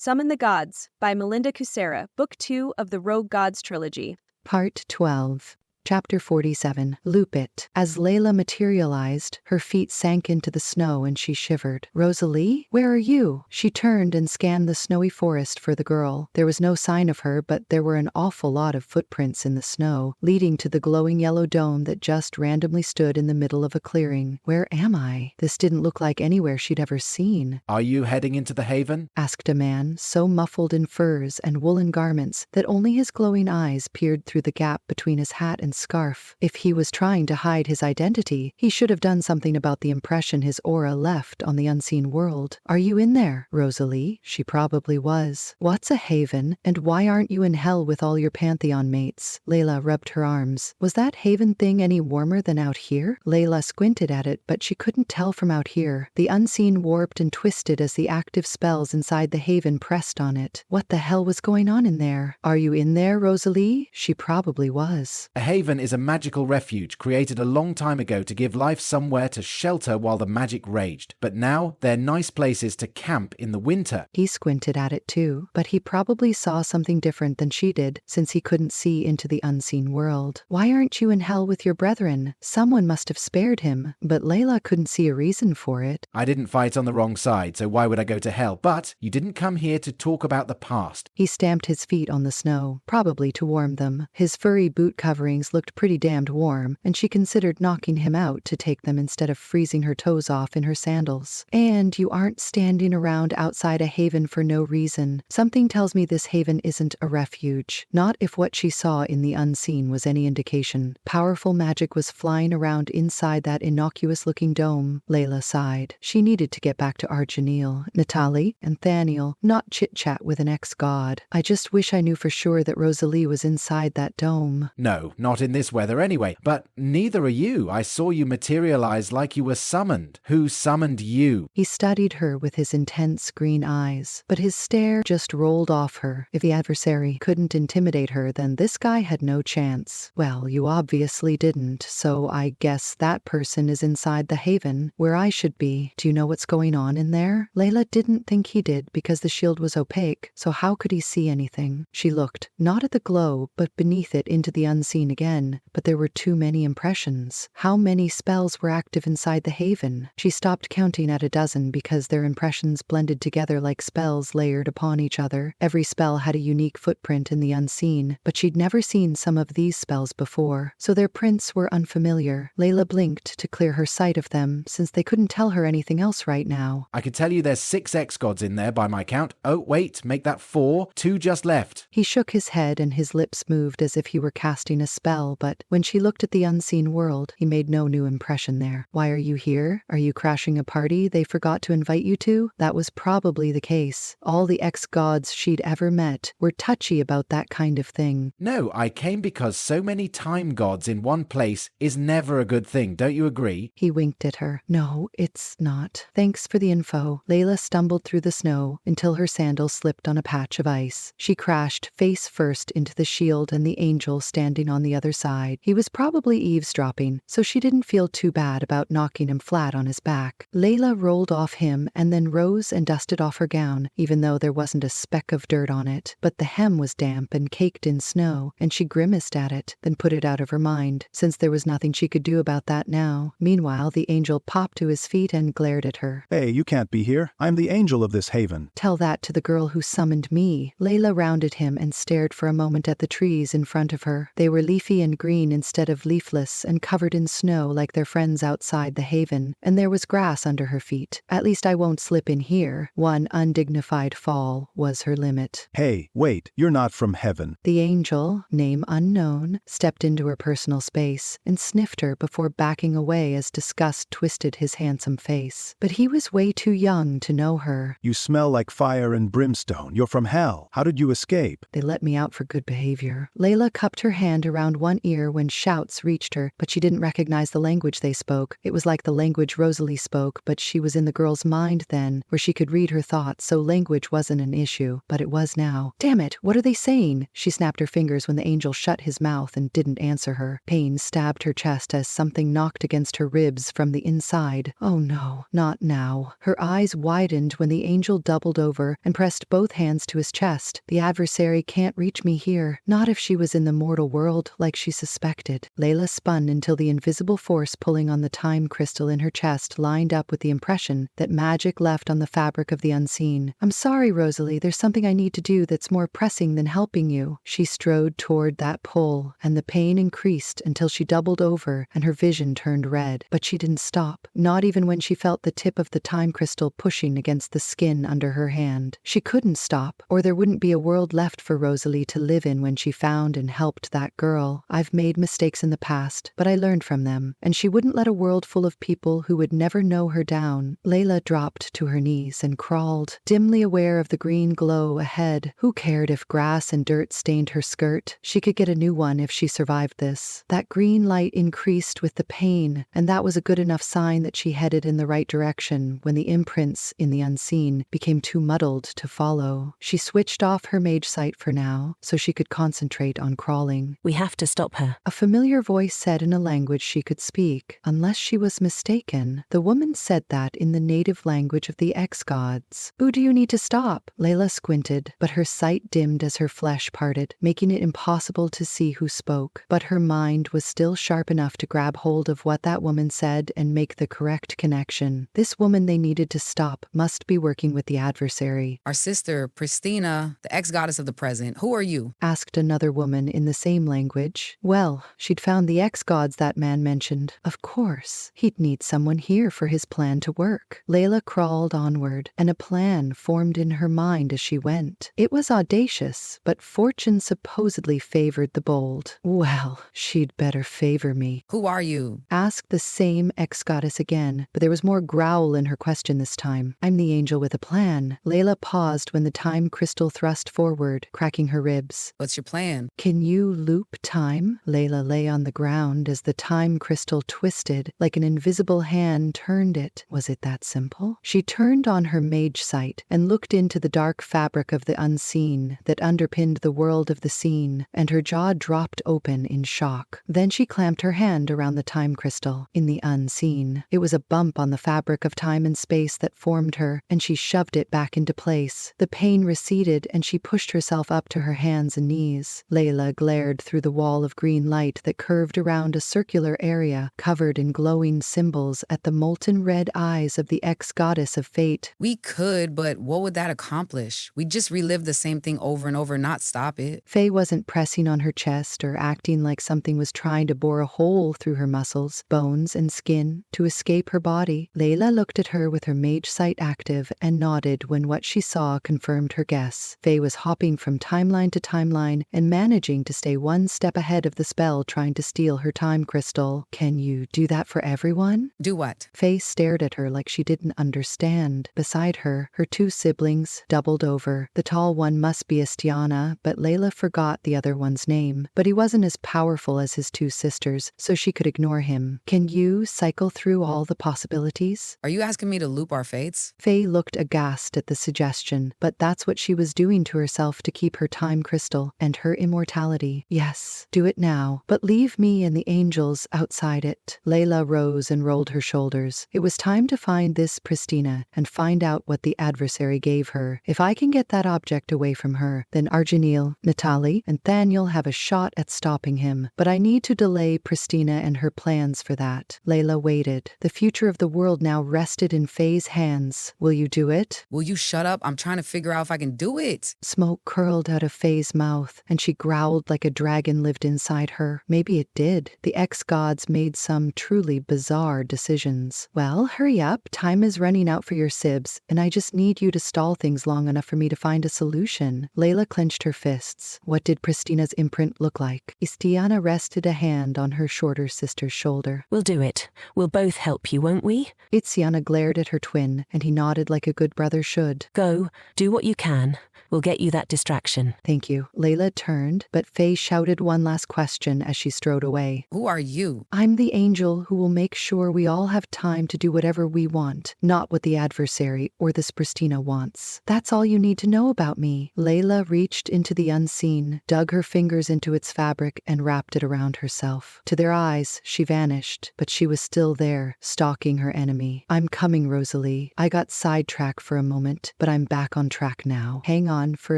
Summon the Gods by Melinda Kucsera, Book 2 of the Rogue Gods Trilogy. Part 12. Chapter 47. Loop It. As Layla materialized, her feet sank into the snow and she shivered. Rosalie? Where are you? She turned and scanned the snowy forest for the girl. There was no sign of her, but there were an awful lot of footprints in the snow, leading to the glowing yellow dome that just randomly stood in the middle of a clearing. Where am I? This didn't look like anywhere she'd ever seen. Are you heading into the haven? Asked a man, so muffled in furs and woolen garments that only his glowing eyes peered through the gap between his hat and scarf. If he was trying to hide his identity, he should have done something about the impression his aura left on the unseen world. Are you in there, Rosalie? She probably was. What's a haven, and why aren't you in hell with all your Pantheon mates? Layla rubbed her arms. Was that haven thing any warmer than out here? Layla squinted at it, but she couldn't tell from out here. The unseen warped and twisted as the active spells inside the haven pressed on it. What the hell was going on in there? Are you in there, Rosalie? She probably was. A haven is a magical refuge created a long time ago to give life somewhere to shelter while the magic raged. But now they're nice places to camp in the winter. He squinted at it too, but he probably saw something different than she did, since he couldn't see into the unseen world. Why aren't you in hell with your brethren? Someone must have spared him, but Layla couldn't see a reason for it. I didn't fight on the wrong side, so why would I go to hell? But you didn't come here to talk about the past. He stamped his feet on the snow, probably to warm them. His furry boot coverings looked pretty damned warm, and she considered knocking him out to take them instead of freezing her toes off in her sandals. And you aren't standing around outside a haven for no reason. Something tells me this haven isn't a refuge. Not if what she saw in the unseen was any indication. Powerful magic was flying around inside that innocuous-looking dome. Layla sighed. She needed to get back to Arginil, Natalie, and Thaniel, not chit-chat with an ex-god. I just wish I knew for sure that Rosalie was inside that dome. No, not in this weather anyway. But neither are you. I saw you materialize like you were summoned. Who summoned you? He studied her with his intense green eyes, but his stare just rolled off her. If the adversary couldn't intimidate her, then this guy had no chance. Well, you obviously didn't, so I guess that person is inside the haven, where I should be. Do you know what's going on in there? Layla didn't think he did because the shield was opaque, so how could he see anything? She looked, not at the glow, but beneath it into the unseen again, but there were too many impressions. How many spells were active inside the haven? She stopped counting at a dozen because their impressions blended together like spells layered upon each other. Every spell had a unique footprint in the unseen, but she'd never seen some of these spells before, so their prints were unfamiliar. Layla blinked to clear her sight of them, since they couldn't tell her anything else right now. I can tell you there's 6 ex-gods in there by my count. Oh, wait, make that 4. 2 just left. He shook his head and his lips moved as if he were casting a spell, but when she looked at the unseen world, he made no new impression there. Why are you here? Are you crashing a party they forgot to invite you to? That was probably the case. All the ex-gods she'd ever met were touchy about that kind of thing. No, I came because so many time gods in one place is never a good thing, don't you agree? He winked at her. No, it's not. Thanks for the info. Layla stumbled through the snow until her sandal slipped on a patch of ice. She crashed face first into the shield and the angel standing on the other side. He was probably eavesdropping, so she didn't feel too bad about knocking him flat on his back. Layla rolled off him and then rose and dusted off her gown, even though there wasn't a speck of dirt on it. But the hem was damp and caked in snow, and she grimaced at it, then put it out of her mind, since there was nothing she could do about that now. Meanwhile, the angel popped to his feet and glared at her. Hey, you can't be here. I'm the angel of this haven. Tell that to the girl who summoned me. Layla rounded him and stared for a moment at the trees in front of her. They were leafy and green instead of leafless and covered in snow like their friends outside the haven, and there was grass under her feet. At least I won't slip in here. One undignified fall was her limit. Hey, wait, you're not from heaven. The angel, name unknown, stepped into her personal space and sniffed her before backing away as disgust twisted his handsome face. But he was way too young to know her. You smell like fire and brimstone. You're from hell. How did you escape? They let me out for good behavior. Layla cupped her hand around one one ear when shouts reached her, but she didn't recognize the language they spoke. It was like the language Rosalie spoke, but she was in the girl's mind then, where she could read her thoughts, so language wasn't an issue. But it was now. Damn it, what are they saying? She snapped her fingers when the angel shut his mouth and didn't answer her. Pain stabbed her chest as something knocked against her ribs from the inside. Oh no, not now. Her eyes widened when the angel doubled over and pressed both hands to his chest. The adversary can't reach me here. Not if she was in the mortal world like she suspected. Layla spun until the invisible force pulling on the time crystal in her chest lined up with the impression that magic left on the fabric of the unseen. I'm sorry, Rosalie, there's something I need to do that's more pressing than helping you. She strode toward that pull, and the pain increased until she doubled over and her vision turned red. But she didn't stop, not even when she felt the tip of the time crystal pushing against the skin under her hand. She couldn't stop, or there wouldn't be a world left for Rosalie to live in when she found and helped that girl. I've made mistakes in the past, but I learned from them, and she wouldn't let a world full of people who would never know her down. Layla dropped to her knees and crawled, dimly aware of the green glow ahead. Who cared if grass and dirt stained her skirt? She could get a new one if she survived this. That green light increased with the pain, and that was a good enough sign that she headed in the right direction when the imprints in the unseen became too muddled to follow. She switched off her mage sight for now, so she could concentrate on crawling. We have to stop her. A familiar voice said in a language she could speak, unless she was mistaken. The woman said that in the native language of the ex-gods. Who do you need to stop? Layla squinted, but her sight dimmed as her flesh parted, making it impossible to see who spoke. But her mind was still sharp enough to grab hold of what that woman said and make the correct connection. This woman they needed to stop must be working with the adversary. Our sister, Pristina, the ex-goddess of the present. Who are you? Asked another woman in the same language. Well, she'd found the ex-gods that man mentioned. Of course, he'd need someone here for his plan to work. Layla crawled onward, and a plan formed in her mind as she went. It was audacious, but fortune supposedly favored the bold. Well, she'd better favor me. Who are you? Asked the same ex-goddess again, but there was more growl in her question this time. I'm the angel with a plan. Layla paused when the time crystal thrust forward, cracking her ribs. What's your plan? Can you loop time? Layla lay on the ground as the time crystal twisted, like an invisible hand turned it. Was it that simple? She turned on her mage sight and looked into the dark fabric of the unseen that underpinned the world of the seen, and her jaw dropped open in shock. Then she clamped her hand around the time crystal. In the unseen, it was a bump on the fabric of time and space that formed her, and she shoved it back into place. The pain receded, and she pushed herself up to her hands and knees. Layla glared through the wall of green light that curved around a circular area covered in glowing symbols at the molten red eyes of the ex-goddess of fate. We could, but what would that accomplish? We'd just relive the same thing over and over, not stop it. Faye wasn't pressing on her chest or acting like something was trying to bore a hole through her muscles, bones, and skin to escape her body. Layla looked at her with her mage sight active and nodded when what she saw confirmed her guess. Faye was hopping from timeline to timeline and managing to stay one step ahead of the spell trying to steal her time crystal. Can you do that for everyone? Do what? Faye stared at her like she didn't understand. Beside her, her two siblings doubled over. The tall one must be Estiana, but Layla forgot the other one's name. But he wasn't as powerful as his two sisters, so she could ignore him. Can you cycle through all the possibilities? Are you asking me to loop our fates? Faye looked aghast at the suggestion, but that's what she was doing to herself to keep her time crystal and her immortality. Yes, do it now, but leave me and the angels outside it. Layla rose and rolled her shoulders. It was time to find this Pristina and find out what the adversary gave her. If I can get that object away from her, then Arginil, Natali, and Thaniel have a shot at stopping him. But I need to delay Pristina and her plans for that. Layla waited. The future of the world now rested in Faye's hands. Will you do it? Will you shut up? I'm trying to figure out if I can do it. Smoke curled out of Faye's mouth, and she growled like a dragon lived inside her. Maybe it did. The ex-gods made some truly bizarre decisions. Well, hurry up. Time is running out for your sibs, and I just need you to stall things long enough for me to find a solution. Layla clenched her fists. What did Pristina's imprint look like? Istiana rested a hand on her shorter sister's shoulder. We'll do it. We'll both help you, won't we? Istiana glared at her twin, and he nodded like a good brother should. Go. Do what you can. We'll get you that distraction. Thank you. Layla turned, but Faye shouted one last question as she strode away. Who are you? I'm the angel who will make sure we all have time to do whatever we want, not what the adversary or this Pristina wants. That's all you need to know about me. Layla reached into the unseen, dug her fingers into its fabric, and wrapped it around herself. To their eyes, she vanished, but she was still there, stalking her enemy. I'm coming, Rosalie. I got sidetracked for a moment, but I'm back on track now. Hang on for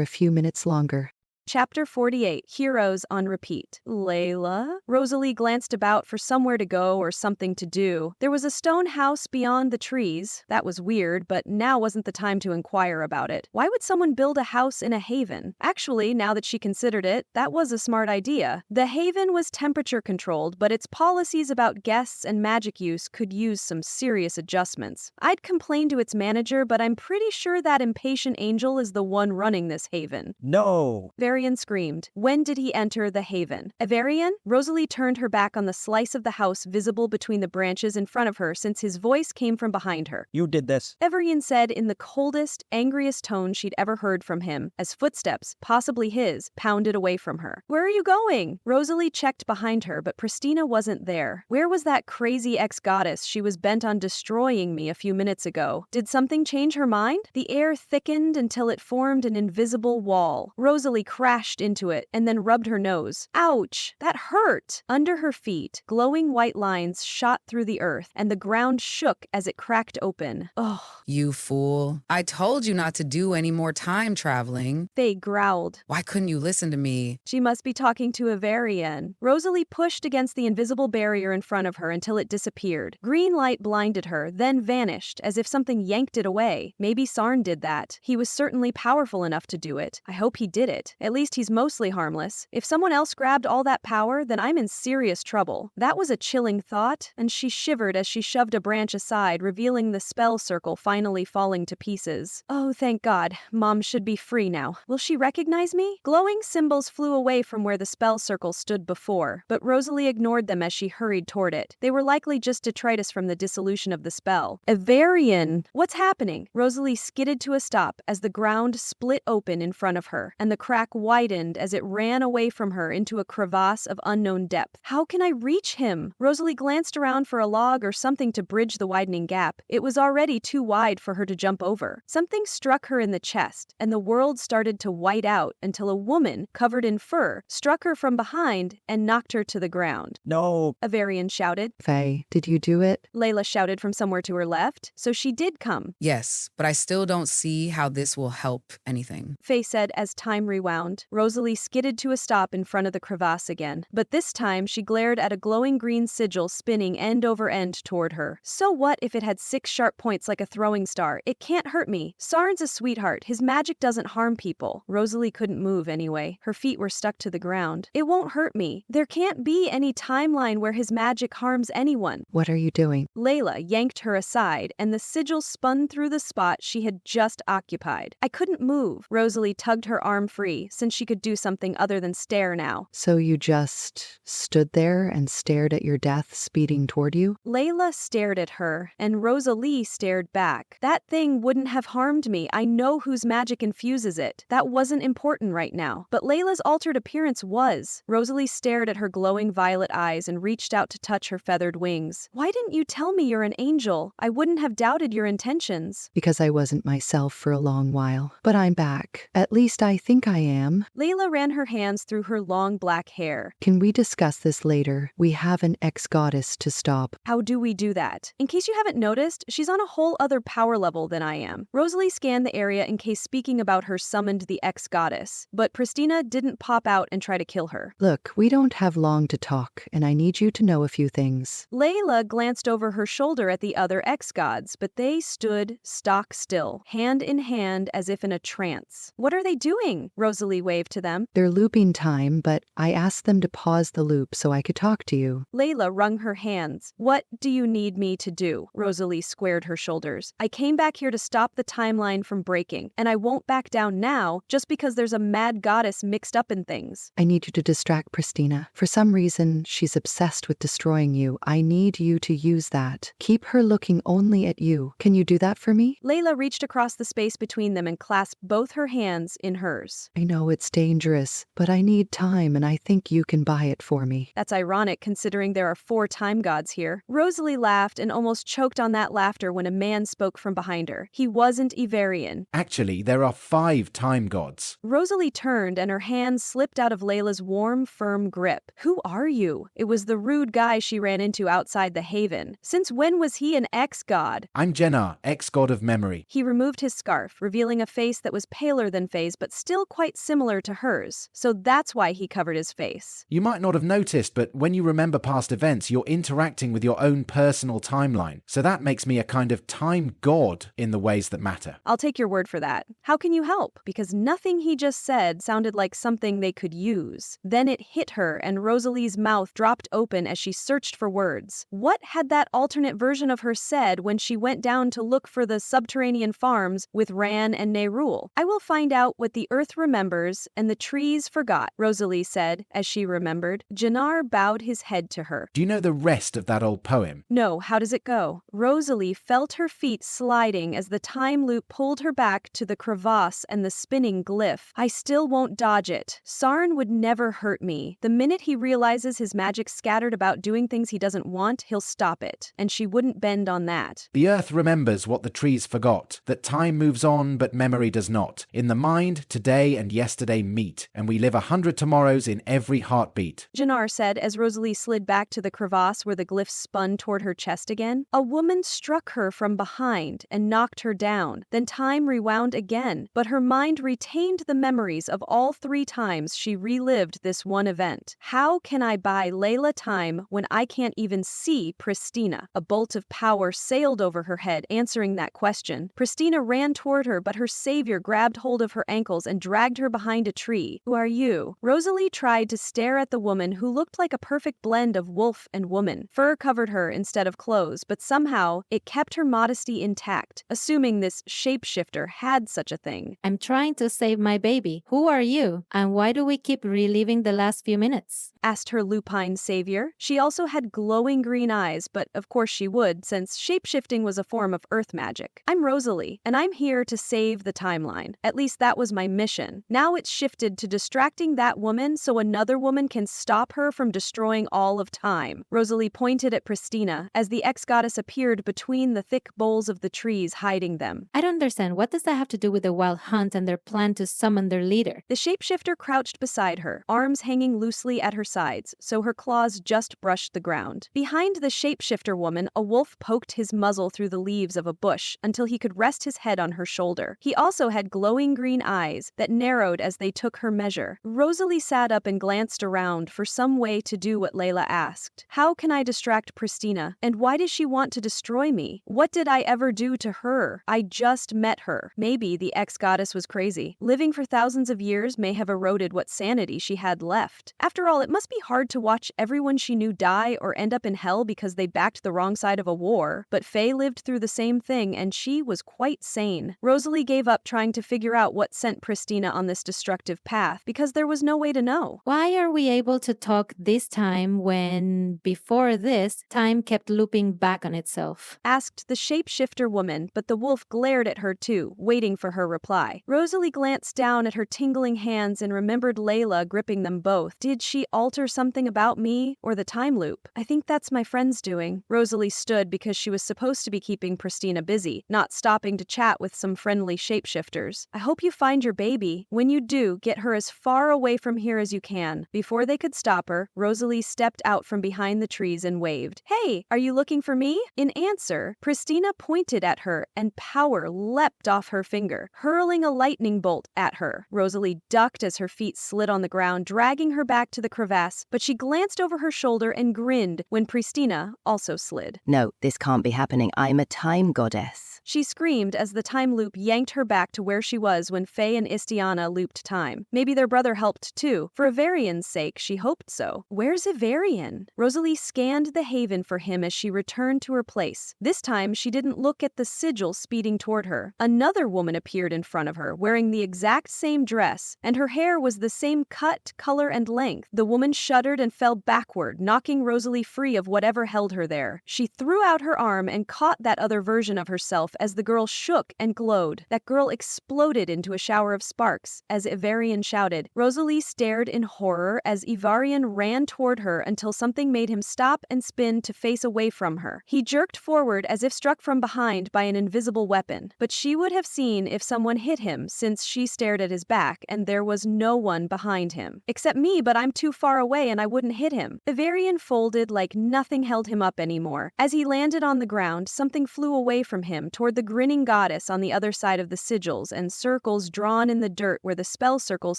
a few minutes longer. Chapter 48, Heroes on Repeat. Layla? Rosalie glanced about for somewhere to go or something to do. There was a stone house beyond the trees. That was weird, but now wasn't the time to inquire about it. Why would someone build a house in a haven? Actually, now that she considered it, that was a smart idea. The haven was temperature controlled, but its policies about guests and magic use could use some serious adjustments. I'd complain to its manager, but I'm pretty sure that impatient angel is the one running this haven. No! Avarian screamed. When did he enter the haven? Avarian? Rosalie turned her back on the slice of the house visible between the branches in front of her since his voice came from behind her. You did this. Avarian said in the coldest, angriest tone she'd ever heard from him, as footsteps, possibly his, pounded away from her. Where are you going? Rosalie checked behind her, but Pristina wasn't there. Where was that crazy ex-goddess she was bent on destroying me a few minutes ago? Did something change her mind? The air thickened until it formed an invisible wall. Rosalie crashed into it and then rubbed her nose. Ouch! That hurt! Under her feet, glowing white lines shot through the earth, and the ground shook as it cracked open. Ugh. You fool. I told you not to do any more time traveling. Faye growled. Why couldn't you listen to me? She must be talking to Avarian. Rosalie pushed against the invisible barrier in front of her until it disappeared. Green light blinded her, then vanished, as if something yanked it away. Maybe Sarn did that. He was certainly powerful enough to do it. I hope he did it. At least he's mostly harmless. If someone else grabbed all that power, then I'm in serious trouble. That was a chilling thought, and she shivered as she shoved a branch aside, revealing the spell circle finally falling to pieces. Oh, thank God. Mom should be free now. Will she recognize me? Glowing symbols flew away from where the spell circle stood before, but Rosalie ignored them as she hurried toward it. They were likely just detritus from the dissolution of the spell. Avarian! What's happening? Rosalie skidded to a stop as the ground split open in front of her, and the crack widened as it ran away from her into a crevasse of unknown depth. How can I reach him? Rosalie glanced around for a log or something to bridge the widening gap. It was already too wide for her to jump over. Something struck her in the chest, and the world started to white out until a woman, covered in fur, struck her from behind and knocked her to the ground. No! Avarian shouted. Faye, did you do it? Layla shouted from somewhere to her left. So she did come. Yes, but I still don't see how this will help anything. Faye said as time rewound. Rosalie skidded to a stop in front of the crevasse again, but this time she glared at a glowing green sigil spinning end over end toward her. So what if it had 6 sharp points like a throwing star? It can't hurt me. Sarn's a sweetheart. His magic doesn't harm people. Rosalie couldn't move anyway. Her feet were stuck to the ground. It won't hurt me. There can't be any timeline where his magic harms anyone. What are you doing? Layla yanked her aside, and the sigil spun through the spot she had just occupied. I couldn't move. Rosalie tugged her arm free, since she could do something other than stare now. So you just stood there and stared at your death speeding toward you? Layla stared at her, and Rosalie stared back. That thing wouldn't have harmed me. I know whose magic infuses it. That wasn't important right now. But Layla's altered appearance was. Rosalie stared at her glowing violet eyes and reached out to touch her feathered wings. Why didn't you tell me you're an angel? I wouldn't have doubted your intentions. Because I wasn't myself for a long while. But I'm back. At least I think I am. Layla ran her hands through her long black hair. Can we discuss this later? We have an ex-goddess to stop. How do we do that? In case you haven't noticed, she's on a whole other power level than I am. Rosalie scanned the area in case speaking about her summoned the ex-goddess, but Pristina didn't pop out and try to kill her. Look, we don't have long to talk, and I need you to know a few things. Layla glanced over her shoulder at the other ex-gods, but they stood stock still, hand in hand as if in a trance. What are they doing? Rosalie Rosalie waved to them. They're looping time, but I asked them to pause the loop so I could talk to you. Layla wrung her hands. What do you need me to do? Rosalie squared her shoulders. I came back here to stop the timeline from breaking, and I won't back down now just because there's a mad goddess mixed up in things. I need you to distract Pristina. For some reason, she's obsessed with destroying you. I need you to use that. Keep her looking only at you. Can you do that for me? Layla reached across the space between them and clasped both her hands in hers. I know it's dangerous, but I need time and I think you can buy it for me. That's ironic considering there are 4 time gods here. Rosalie laughed and almost choked on that laughter when a man spoke from behind her. He wasn't Ivarian. Actually, there are 5 time gods. Rosalie turned and her hands slipped out of Layla's warm, firm grip. Who are you? It was the rude guy she ran into outside the haven. Since when was he an ex-god? I'm Jennar, ex-god of memory. He removed his scarf, revealing a face that was paler than Faye's but still quite similar to hers. So that's why he covered his face. You might not have noticed, but when you remember past events, you're interacting with your own personal timeline. So that makes me a kind of time god in the ways that matter. I'll take your word for that. How can you help? Because nothing he just said sounded like something they could use. Then it hit her and Rosalie's mouth dropped open as she searched for words. What had that alternate version of her said when she went down to look for the subterranean farms with Ran and Nerul? I will find out what the earth remembers and the trees forgot, Rosalie said as she remembered. Jennar bowed his head to her. Do you know the rest of that old poem? No, how does it go? Rosalie felt her feet sliding as the time loop pulled her back to the crevasse and the spinning glyph. I still won't dodge it. Sarn would never hurt me. The minute he realizes his magic's scattered about doing things he doesn't want, he'll stop it. And she wouldn't bend on that. The earth remembers what the trees forgot, that time moves on but memory does not. In the mind, today and yesterday meet, and we live 100 tomorrows in every heartbeat. Jennar said as Rosalie slid back to the crevasse where the glyph spun toward her chest again. A woman struck her from behind and knocked her down. Then time rewound again, but her mind retained the memories of all 3 times she relived this one event. How can I buy Layla time when I can't even see Pristina? A bolt of power sailed over her head, answering that question. Pristina ran toward her, but her savior grabbed hold of her ankles and dragged her behind a tree. Who are you? Rosalie tried to stare at the woman who looked like a perfect blend of wolf and woman. Fur covered her instead of clothes, but somehow it kept her modesty intact, assuming this shapeshifter had such a thing. I'm trying to save my baby. Who are you? And why do we keep reliving the last few minutes? Asked her lupine savior. She also had glowing green eyes, but of course she would, since shapeshifting was a form of earth magic. I'm Rosalie, and I'm here to save the timeline. At least that was my mission. Now it's shifted to distracting that woman so another woman can stop her from destroying all of time. Rosalie pointed at Pristina as the ex-goddess appeared between the thick boles of the trees hiding them. I don't understand. What does that have to do with the wild hunt and their plan to summon their leader? The shapeshifter crouched beside her, arms hanging loosely at her sides, so her claws just brushed the ground. Behind the shapeshifter woman, a wolf poked his muzzle through the leaves of a bush until he could rest his head on her shoulder. He also had glowing green eyes that narrowed as they took her measure. Rosalie sat up and glanced around for some way to do what Layla asked. How can I distract Pristina? And why does she want to destroy me? What did I ever do to her? I just met her. Maybe the ex-goddess was crazy. Living for thousands of years may have eroded what sanity she had left. After all, it must be hard to watch everyone she knew die or end up in hell because they backed the wrong side of a war. But Faye lived through the same thing and she was quite sane. Rosalie gave up trying to figure out what sent Pristina on this destructive path because there was no way to know. Why are we able to talk this time when, before this, time kept looping back on itself? Asked the shapeshifter woman, but the wolf glared at her too, waiting for her reply. Rosalie glanced down at her tingling hands and remembered Layla gripping them both. Did she alter something about me or the time loop? I think that's my friend's doing. Rosalie stood because she was supposed to be keeping Pristina busy, not stopping to chat with some friendly shapeshifters. I hope you find your baby. When you do, get her as far away from here as you can. Before they could stop her, Rosalie stepped out from behind the trees and waved. Hey, are you looking for me? In answer, Pristina pointed at her and power leapt off her finger, hurling a lightning bolt at her. Rosalie ducked as her feet slid on the ground, dragging her back to the crevasse class, but she glanced over her shoulder and grinned when Pristina also slid. No, this can't be happening. I'm a time goddess. She screamed as the time loop yanked her back to where she was when Faye and Istiana looped time. Maybe their brother helped too. For Ivarian's sake, she hoped so. Where's Ivarian? Rosalie scanned the haven for him as she returned to her place. This time, she didn't look at the sigil speeding toward her. Another woman appeared in front of her, wearing the exact same dress, and her hair was the same cut, color, and length. The woman shuddered and fell backward, knocking Rosalie free of whatever held her there. She threw out her arm and caught that other version of herself as the girl shook and glowed. That girl exploded into a shower of sparks as Ivarian shouted. Rosalie stared in horror as Ivarian ran toward her until something made him stop and spin to face away from her. He jerked forward as if struck from behind by an invisible weapon, but she would have seen if someone hit him since she stared at his back and there was no one behind him. Except me, but I'm too far away and I wouldn't hit him. Ivarian folded like nothing held him up anymore. As he landed on the ground, something flew away from him toward the grinning goddess on the other side of the sigils and circles drawn in the dirt where the spell circles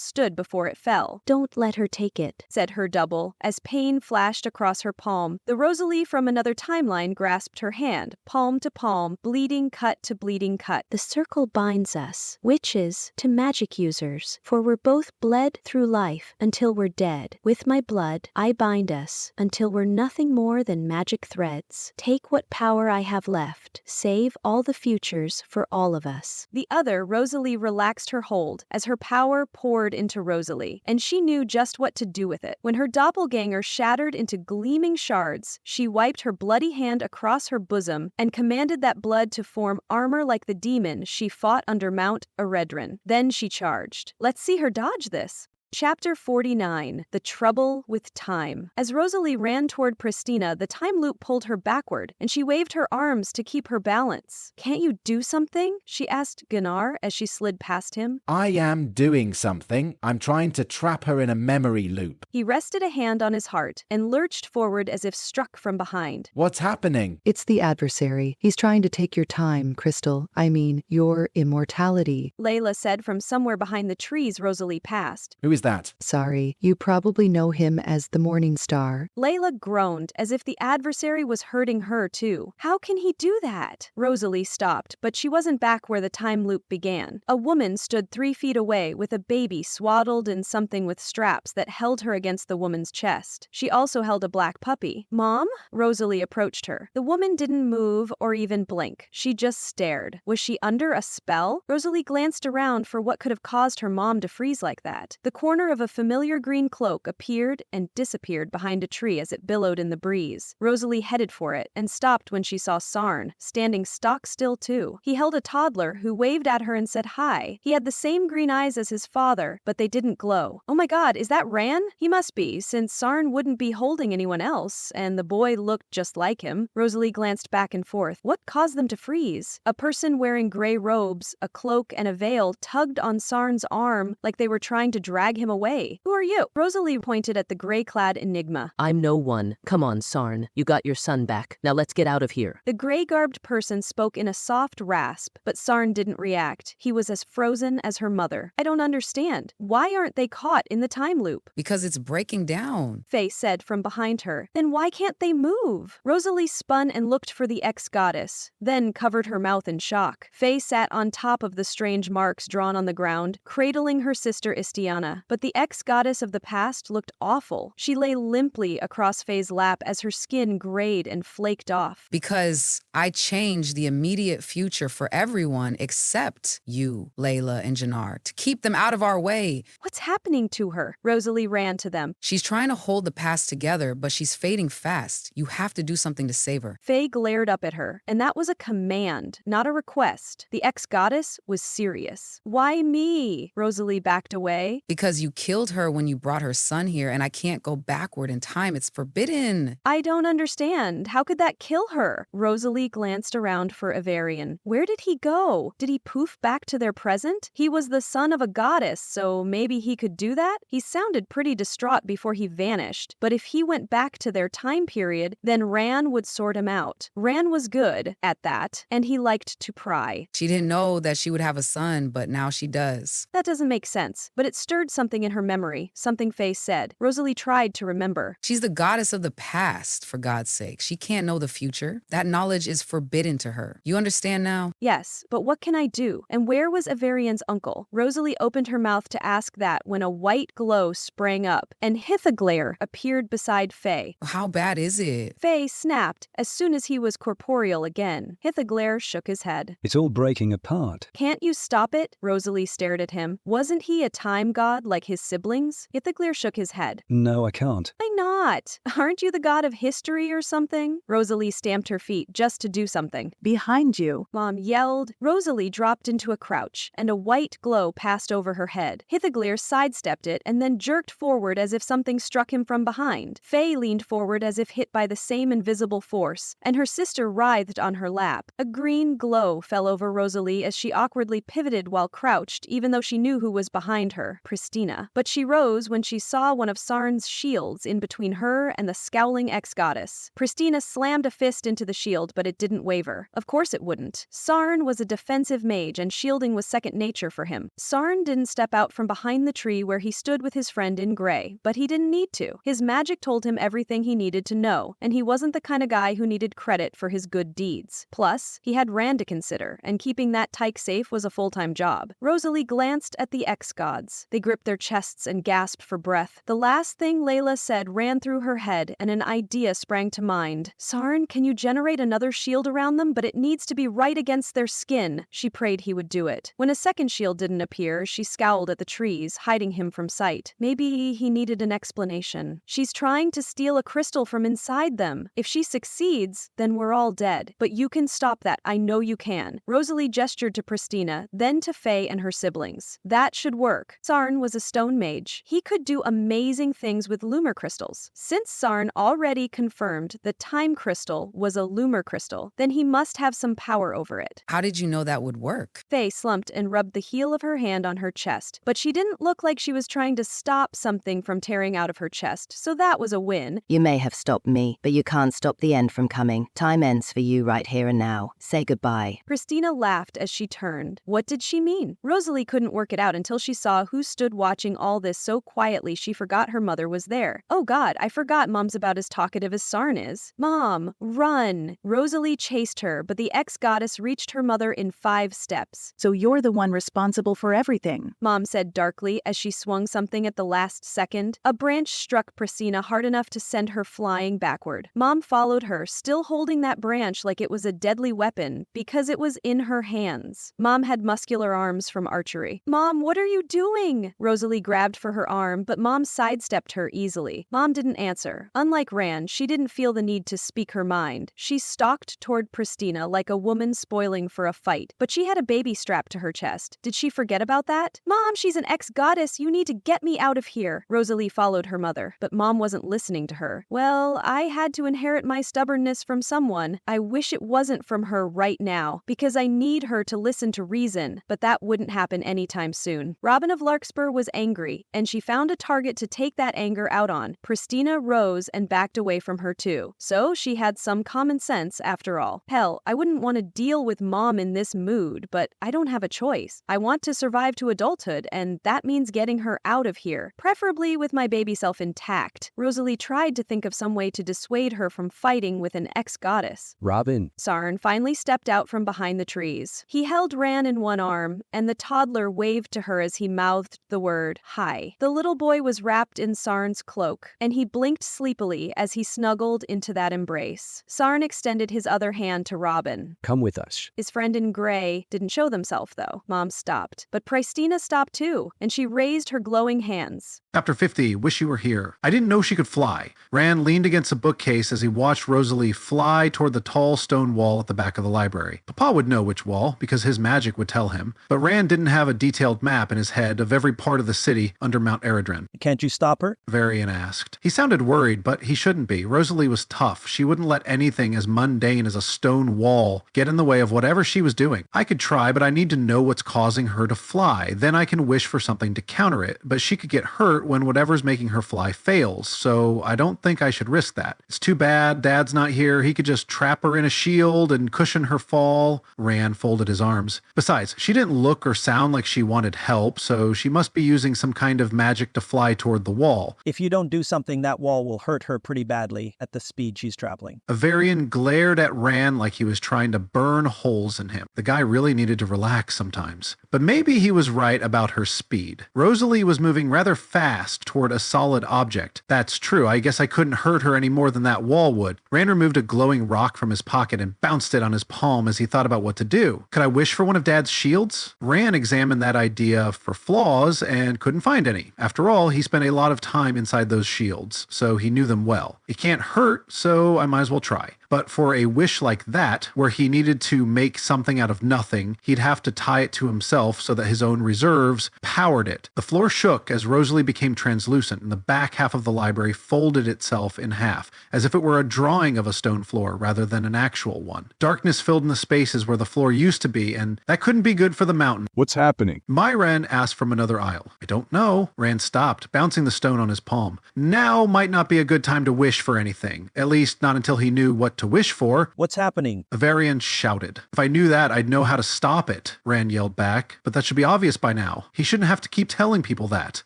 stood before it fell. Don't let her take it, said her double, as pain flashed across her palm. The Rosalie from another timeline grasped her hand, palm to palm, bleeding cut to bleeding cut. The circle binds us, witches to magic users, for we're both bled through life until we're dead. With my blood, I bind us until we're nothing more than magic threads. Take what power I have left, save all the futures for all of us. The other, Rosalie, relaxed her hold as her power poured into Rosalie, and she knew just what to do with it. When her doppelganger shattered into gleaming shards, she wiped her bloody hand across her bosom and commanded that blood to form armor like the demon she fought under Mount Eredrin. Then she charged. Let's see her dodge this. Chapter 49, The Trouble with Time. As Rosalie ran toward Pristina, the time loop pulled her backward, and she waved her arms to keep her balance. Can't you do something? She asked Gunnar as she slid past him. I am doing something. I'm trying to trap her in a memory loop. He rested a hand on his heart and lurched forward as if struck from behind. What's happening? It's the adversary. He's trying to take your time, Crystal. I mean, your immortality. Layla said from somewhere behind the trees Rosalie passed. Who is that? Sorry, you probably know him as the Morning Star. Layla groaned as if the adversary was hurting her too. How can he do that? Rosalie stopped, but she wasn't back where the time loop began. A woman stood 3 feet away with a baby swaddled in something with straps that held her against the woman's chest. She also held a black puppy. Mom? Rosalie approached her. The woman didn't move or even blink. She just stared. Was she under a spell? Rosalie glanced around for what could have caused her mom to freeze like that. The corner of a familiar green cloak appeared and disappeared behind a tree as it billowed in the breeze. Rosalie headed for it and stopped when she saw Sarn, standing stock still too. He held a toddler who waved at her and said hi. He had the same green eyes as his father, but they didn't glow. Oh my god, is that Ran? He must be, since Sarn wouldn't be holding anyone else, and the boy looked just like him. Rosalie glanced back and forth. What caused them to freeze? A person wearing gray robes, a cloak, and a veil tugged on Sarn's arm like they were trying to drag him away. Who are you? Rosalie pointed at the gray-clad enigma. I'm no one. Come on, Sarn. You got your son back. Now let's get out of here. The gray-garbed person spoke in a soft rasp, but Sarn didn't react. He was as frozen as her mother. I don't understand. Why aren't they caught in the time loop? Because it's breaking down, Faye said from behind her. Then why can't they move? Rosalie spun and looked for the ex-goddess, then covered her mouth in shock. Faye sat on top of the strange marks drawn on the ground, cradling her sister Istiana. But the ex-goddess of the past looked awful. She lay limply across Faye's lap as her skin grayed and flaked off. Because I changed the immediate future for everyone except you, Layla and Jannar, to keep them out of our way. What's happening to her? Rosalie ran to them. She's trying to hold the past together, but she's fading fast. You have to do something to save her. Faye glared up at her, and that was a command, not a request. The ex-goddess was serious. Why me? Rosalie backed away. Because you killed her when you brought her son here, and I can't go backward in time. It's forbidden. I don't understand. How could that kill her? Rosalie glanced around for Ivarian. Where did he go? Did he poof back to their present? He was the son of a goddess, so maybe he could do that? He sounded pretty distraught before he vanished, but if he went back to their time period, then Ran would sort him out. Ran was good at that, and he liked to pry. She didn't know that she would have a son, but now she does. That doesn't make sense, but it stirred something something in her memory, something Faye said. Rosalie tried to remember. She's the goddess of the past, for God's sake. She can't know the future. That knowledge is forbidden to her. You understand now? Yes, but what can I do? And where was Avarian's uncle? Rosalie opened her mouth to ask that when a white glow sprang up, and Hithaglare appeared beside Faye. How bad is it? Faye snapped as soon as he was corporeal again. Hithaglare shook his head. It's all breaking apart. Can't you stop it? Rosalie stared at him. Wasn't he a time god like his siblings? Hithaglare shook his head. No, I can't. Why not? Aren't you the god of history or something? Rosalie stamped her feet just to do something. Behind you. Mom yelled. Rosalie dropped into a crouch, and a white glow passed over her head. Hithaglare sidestepped it and then jerked forward as if something struck him from behind. Faye leaned forward as if hit by the same invisible force, and her sister writhed on her lap. A green glow fell over Rosalie as she awkwardly pivoted while crouched, even though she knew who was behind her, Pristina. But she rose when she saw one of Sarn's shields in between her and the scowling ex-goddess. Pristina slammed a fist into the shield, but it didn't waver. Of course it wouldn't. Sarn was a defensive mage, and shielding was second nature for him. Sarn didn't step out from behind the tree where he stood with his friend in gray, but he didn't need to. His magic told him everything he needed to know, and he wasn't the kind of guy who needed credit for his good deeds. Plus, he had Rand to consider, and keeping that tyke safe was a full-time job. Rosalie glanced at the ex-gods. They gripped their chests and gasped for breath. The last thing Layla said ran through her head, and an idea sprang to mind. Sarn, can you generate another shield around them, but it needs to be right against their skin? She prayed he would do it. When a second shield didn't appear, she scowled at the trees, hiding him from sight. Maybe he needed an explanation. She's trying to steal a crystal from inside them. If she succeeds, then we're all dead. But you can stop that. I know you can. Rosalie gestured to Pristina, then to Faye and her siblings. That should work. Sarn was a stone mage. He could do amazing things with Lumer crystals. Since Sarn already confirmed the time crystal was a Lumer crystal, then he must have some power over it. How did you know that would work? Faye slumped and rubbed the heel of her hand on her chest, but she didn't look like she was trying to stop something from tearing out of her chest, so that was a win. You may have stopped me, but you can't stop the end from coming. Time ends for you right here and now. Say goodbye. Pristina laughed as she turned. What did she mean? Rosalie couldn't work it out until she saw who stood watching all this so quietly she forgot her mother was there. Oh God, I forgot Mom's about as talkative as Sarn is. Mom, run! Rosalie chased her, but the ex-goddess reached her mother in 5 steps. So you're the one responsible for everything, Mom said darkly as she swung something at the last second. A branch struck Pristina hard enough to send her flying backward. Mom followed her, still holding that branch like it was a deadly weapon, because it was in her hands. Mom had muscular arms from archery. Mom, what are you doing? Rosalie grabbed for her arm, but Mom sidestepped her easily. Mom didn't answer. Unlike Rand, she didn't feel the need to speak her mind. She stalked toward Pristina like a woman spoiling for a fight, but she had a baby strapped to her chest. Did she forget about that? Mom, she's an ex-goddess. You need to get me out of here. Rosalie followed her mother, but Mom wasn't listening to her. Well, I had to inherit my stubbornness from someone. I wish it wasn't from her right now, because I need her to listen to reason, but that wouldn't happen anytime soon. Robin of Larkspur was angry, and she found a target to take that anger out on. Pristina rose and backed away from her too. So she had some common sense after all. Hell, I wouldn't want to deal with Mom in this mood, but I don't have a choice. I want to survive to adulthood, and that means getting her out of here, preferably with my baby self intact. Rosalie tried to think of some way to dissuade her from fighting with an ex-goddess. Robin. Sarn finally stepped out from behind the trees. He held Ran in one arm, and the toddler waved to her as he mouthed the word, hi. The little boy was wrapped in Sarn's cloak, and he blinked sleepily as he snuggled into that embrace. Sarn extended his other hand to Robin. Come with us. His friend in gray didn't show themselves, though. Mom stopped. But Pristina stopped too, and she raised her glowing hands. Chapter 50, Wish You Were Here. I didn't know she could fly. Rand leaned against a bookcase as he watched Rosalie fly toward the tall stone wall at the back of the library. Papa would know which wall, because his magic would tell him, but Rand didn't have a detailed map in his head of every part of the city under Mount Eredrin. Can't you stop her? Varian asked. He sounded worried, but he shouldn't be. Rosalie was tough. She wouldn't let anything as mundane as a stone wall get in the way of whatever she was doing. I could try, but I need to know what's causing her to fly. Then I can wish for something to counter it, but she could get hurt when whatever's making her fly fails, so I don't think I should risk that. It's too bad Dad's not here. He could just trap her in a shield and cushion her fall. Rand folded his arms. Besides, she didn't look or sound like she wanted help, so she must be using some kind of magic to fly toward the wall. If you don't do something, that wall will hurt her pretty badly at the speed she's traveling. Avarian glared at Rand like he was trying to burn holes in him. The guy really needed to relax sometimes. But maybe he was right about her speed. Rosalie was moving rather fast toward a solid object. That's true. I guess I couldn't hurt her any more than that wall would. Rand removed a glowing rock from his pocket and bounced it on his palm as he thought about what to do. Could I wish for one of Dad's shields? Rand examined that idea for flaws and couldn't find any. After all, he spent a lot of time inside those shields, so he knew them well. It can't hurt, so I might as well try. But for a wish like that, where he needed to make something out of nothing, he'd have to tie it to himself so that his own reserves powered it. The floor shook as Rosalie became translucent, and the back half of the library folded itself in half, as if it were a drawing of a stone floor rather than an actual one. Darkness filled in the spaces where the floor used to be, and that couldn't be good for the mountain. What's happening? Myran asked from another aisle. I don't know. Rand stopped, bouncing the stone on his palm. Now might not be a good time to wish for anything, at least not until he knew what to wish for. What's happening? Avarian shouted. If I knew that, I'd know how to stop it, Rand yelled back. But that should be obvious by now. He shouldn't have to keep telling people that.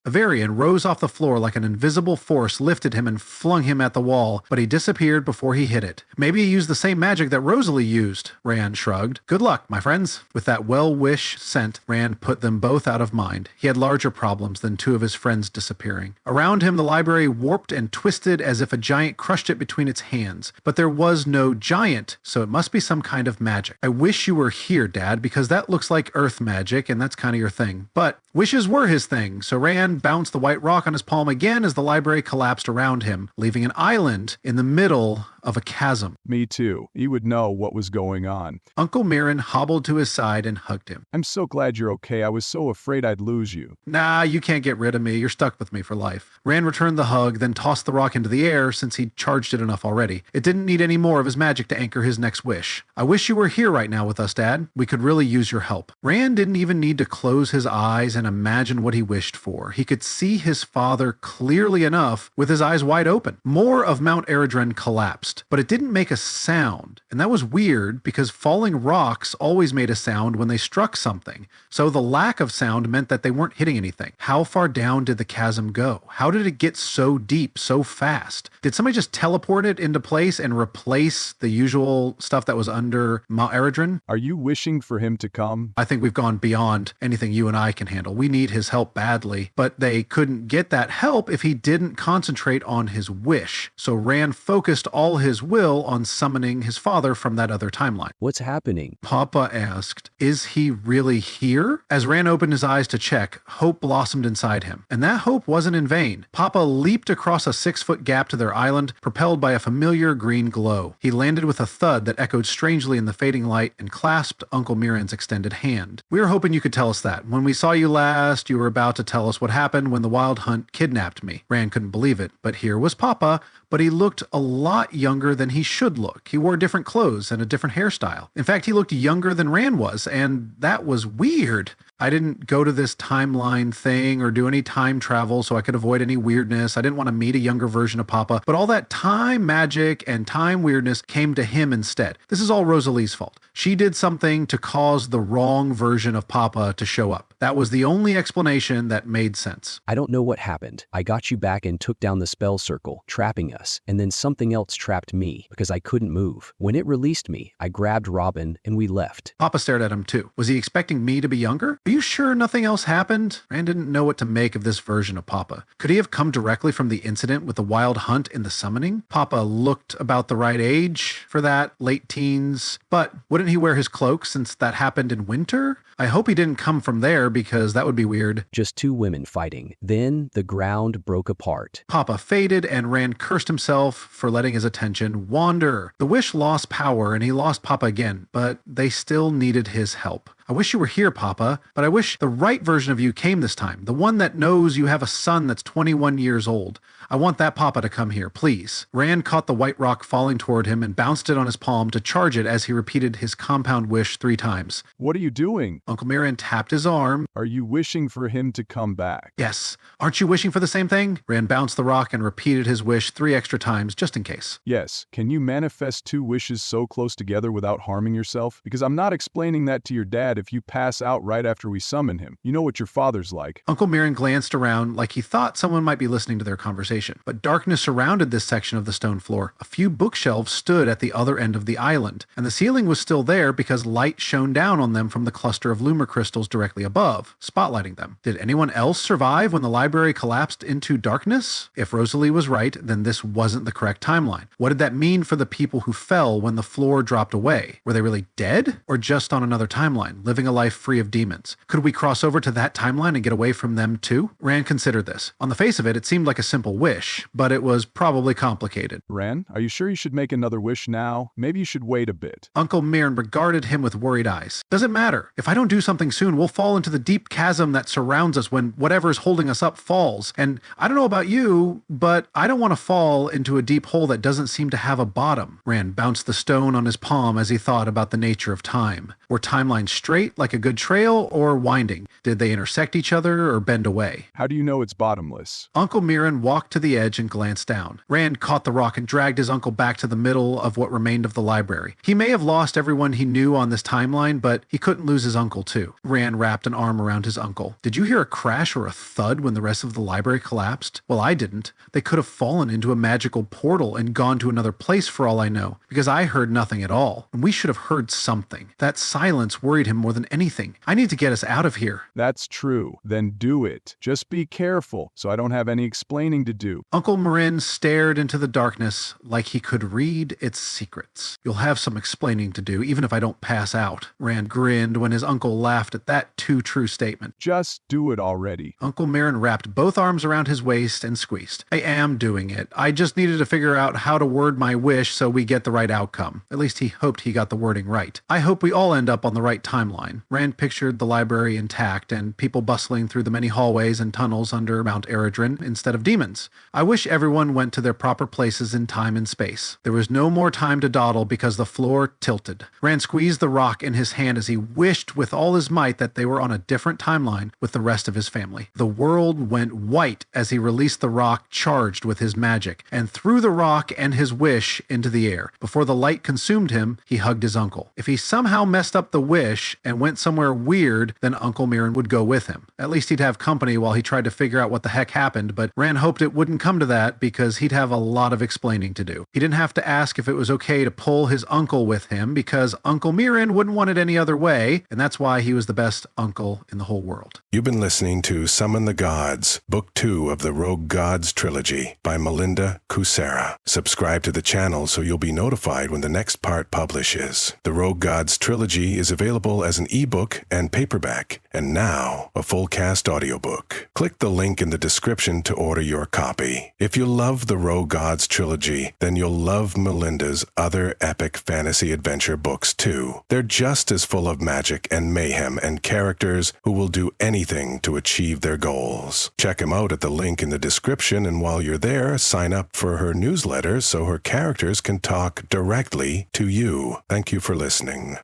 Avarian rose off the floor like an invisible force lifted him and flung him at the wall, but he disappeared before he hit it. Maybe he used the same magic that Rosalie used, Rand shrugged. Good luck, my friends. With that well-wish sent, Rand put them both out of mind. He had larger problems than two of his friends disappearing. Around him, the library warped and twisted as if a giant crushed it between its hands. But there was no giant, so it must be some kind of magic. I wish you were here, Dad, because that looks like earth magic, and that's kind of your thing. But wishes were his thing, so Rand bounced the white rock on his palm again as the library collapsed around him, leaving an island in the middle of a chasm. Me too. He would know what was going on. Uncle Mirren hobbled to his side and hugged him. I'm so glad you're okay. I was so afraid I'd lose you. Nah, you can't get rid of me. You're stuck with me for life. Rand returned the hug, then tossed the rock into the air since he'd charged it enough already. It didn't need any more of his magic to anchor his next wish. I wish you were here right now with us, Dad. We could really use your help. Rand didn't even need to close his eyes and imagine what he wished for. He could see his father clearly enough with his eyes wide open. More of Mount Eredren collapsed, but it didn't make a sound. And that was weird because falling rocks always made a sound when they struck something. So the lack of sound meant that they weren't hitting anything. How far down did the chasm go? How did it get so deep so fast? Did somebody just teleport it into place and replace the usual stuff that was under Mount Eredren? Are you wishing for him to come? I think we've gone beyond anything you and I can handle. We need his help badly, but they couldn't get that help if he didn't concentrate on his wish. So Rand focused all his will on summoning his father from that other timeline. What's happening? Papa asked, is he really here? As Rand opened his eyes to check, hope blossomed inside him. And that hope wasn't in vain. Papa leaped across a 6-foot gap to their island, propelled by a familiar green glow. He landed with a thud that echoed strangely in the fading light and clasped Uncle Mirren's extended hand. We were hoping you could tell us that. When we saw you last, you were about to tell us what happened when the Wild Hunt kidnapped me. Rand couldn't believe it, but here was Papa, but he looked a lot younger than he should look. He wore different clothes and a different hairstyle. In fact, he looked younger than Rand was, and that was weird. I didn't go to this timeline thing or do any time travel so I could avoid any weirdness. I didn't want to meet a younger version of Papa, but all that time magic and time weirdness came to him instead. This is all Rosalie's fault. She did something to cause the wrong version of Papa to show up. That was the only explanation that made sense. I don't know what happened. I got you back and took down the spell circle, trapping us, and then something else trapped me because I couldn't move. When it released me, I grabbed Robin and we left. Papa stared at him too. Was he expecting me to be younger? Are you sure nothing else happened? Rand didn't know what to make of this version of Papa. Could he have come directly from the incident with the Wild Hunt and the summoning? Papa looked about the right age for that, late teens, but wouldn't he wear his cloak since that happened in winter? I hope he didn't come from there because that would be weird. Just two women fighting. Then the ground broke apart. Papa faded and Rand cursed himself for letting his attention wander. The wish lost power and he lost Papa again, but they still needed his help. I wish you were here, Papa, but I wish the right version of you came this time. The one that knows you have a son that's 21 years old. I want that Papa to come here, please. Rand caught the white rock falling toward him and bounced it on his palm to charge it as he repeated his compound wish 3 times. What are you doing? Uncle Mirren tapped his arm. Are you wishing for him to come back? Yes. Aren't you wishing for the same thing? Rand bounced the rock and repeated his wish 3 extra times, just in case. Yes. Can you manifest 2 wishes so close together without harming yourself? Because I'm not explaining that to your dad Dad, if you pass out right after we summon him. You know what your father's like. Uncle Mirren glanced around like he thought someone might be listening to their conversation, but darkness surrounded this section of the stone floor. A few bookshelves stood at the other end of the island, and the ceiling was still there because light shone down on them from the cluster of lumer crystals directly above, spotlighting them. Did anyone else survive when the library collapsed into darkness? If Rosalie was right, then this wasn't the correct timeline. What did that mean for the people who fell when the floor dropped away? Were they really dead? Or just on another timeline, living a life free of demons? Could we cross over to that timeline and get away from them too? Rand considered this. On the face of it, it seemed like a simple wish, but it was probably complicated. Rand, are you sure you should make another wish now? Maybe you should wait a bit. Uncle Mirren regarded him with worried eyes. Doesn't matter. If I don't do something soon, we'll fall into the deep chasm that surrounds us when whatever's holding us up falls. And I don't know about you, but I don't want to fall into a deep hole that doesn't seem to have a bottom. Rand bounced the stone on his palm as he thought about the nature of time. Were timelines straight like a good trail or winding? Did they intersect each other or bend away? How do you know it's bottomless? Uncle Mirren walked to the edge and glanced down. Rand caught the rock and dragged his uncle back to the middle of what remained of the library. He may have lost everyone he knew on this timeline, but he couldn't lose his uncle too. Rand wrapped an arm around his uncle. Did you hear a crash or a thud when the rest of the library collapsed? Well, I didn't. They could have fallen into a magical portal and gone to another place for all I know, because I heard nothing at all. And we should have heard something. That silence worried him more than anything. I need to get us out of here. That's true. Then do it. Just be careful, so I don't have any explaining to do. Uncle Mirren stared into the darkness like he could read its secrets. You'll have some explaining to do, even if I don't pass out. Rand grinned when his uncle laughed at that too true statement. Just do it already. Uncle Mirren wrapped both arms around his waist and squeezed. I am doing it. I just needed to figure out how to word my wish so we get the right outcome. At least he hoped he got the wording right. I hope we all end up on the right timeline. Rand pictured the library intact and people bustling through the many hallways and tunnels under Mount Eredrin instead of demons. I wish everyone went to their proper places in time and space. There was no more time to dawdle because the floor tilted. Rand squeezed the rock in his hand as he wished with all his might that they were on a different timeline with the rest of his family. The world went white as he released the rock charged with his magic and threw the rock and his wish into the air. Before the light consumed him, he hugged his uncle. If he somehow messed up the wish and went somewhere weird, then Uncle Mirren would go with him. At least he'd have company while he tried to figure out what the heck happened, but Rand hoped it wouldn't come to that because he'd have a lot of explaining to do. He didn't have to ask if it was okay to pull his uncle with him because Uncle Mirren wouldn't want it any other way, and that's why he was the best uncle in the whole world. You've been listening to Summon the Gods, Book 2 of the Rogue Gods Trilogy by Melinda Kucsera. Subscribe to the channel so you'll be notified when the next part publishes. The Rogue Gods Trilogy is available as an ebook and paperback, and now a full cast audiobook. Click the link in the description to order your copy. If you love the Rogue Gods Trilogy, then you'll love Melinda's other epic fantasy adventure books too. They're just as full of magic and mayhem and characters who will do anything to achieve their goals. Check them out at the link in the description, and while you're there, sign up for her newsletter so her characters can talk directly to you. Thank you for listening.